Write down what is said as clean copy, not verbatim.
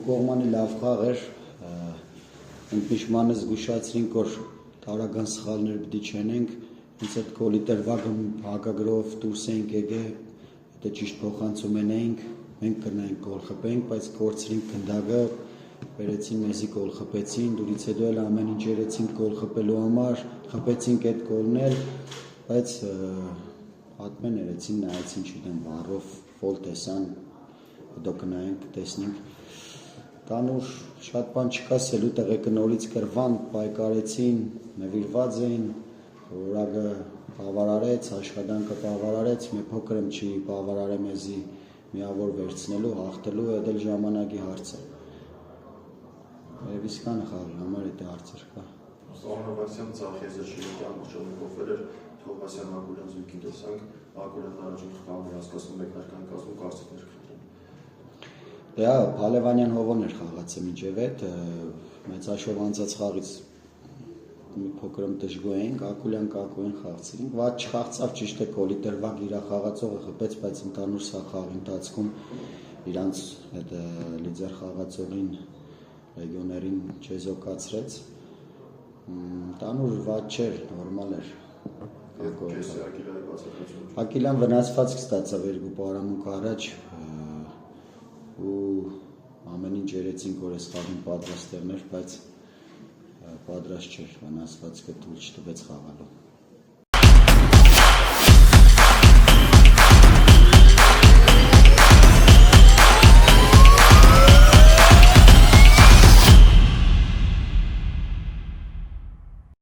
կողմանի լավ խաղ էր, ընդմիշտմանը զգուշացրինք, որ տարական սխալներ պիտի չենք, ինձ այդ գոլի տրվագը հակագրով դուրս էինք եկել, հետո ճիշտ փոխանցում էինք, մենք կրնայինք գոլ խփենք, բայց կորցրինք գնդակը, բերեցին մեզի գոլ խփեցին, դուրից հետո էլ ամեն ինչ երեցինք գոլ խփելու համար, խփեցինք այդ գոլն էլ, բայց հատմեն երեցին, նայեցին, չգիտեմ, վառով ֆոլ տեսան, հետո կնայենք, տեսնենք, տանուր շատ բան չկասելու, տեղեկը նորից կրվան, պայքարեցին, նվիրված էին, որակը բավարարեց, աշխատանքը բավարարեց, մի փոքր եմ չի բավարարե մեզի միավոր վերցնելու, հաղթելու, այդ էլ ժամանակի հարց է։ Երևիսկանը խաղի համար էդ հարցեր կա։ Ամենավարձյան ծախեզը շիրետի ամբողջովին կողվել էր, Թովմասյան Ակուլյան զույգին տեսանք, Ակուլյանն առաջին խաղում հասկացնում մեկնարկան կազմում կարծիքներ քրտին։ Դա Փալևանյան Հովոն էր խաղացել մինչև այդ, մեծաշով անցած խաղից մի փոքր դժգոհ էինք, Ակուլյան կակուին խաղացրինք, վատ չխաղացավ, ճիշտ է գոլի տրվակ իր խաղացողը խփեց, բայց ընդհանուր սա խաղի ընթացքում իրանց այդ լիդեր խաղացողին լեգիոներին չեզոքացրեց, տանուր վատ չէր, նորմալ էր։ Ակիլյան վնասված կստացավ երկու պարամունք առաջ ու ամեն ինչ երեցինք, որ այս խաղին պատրաստ էր, բայց պատրաստ չէր, վնասված կտուլ չտվեց խաղալու։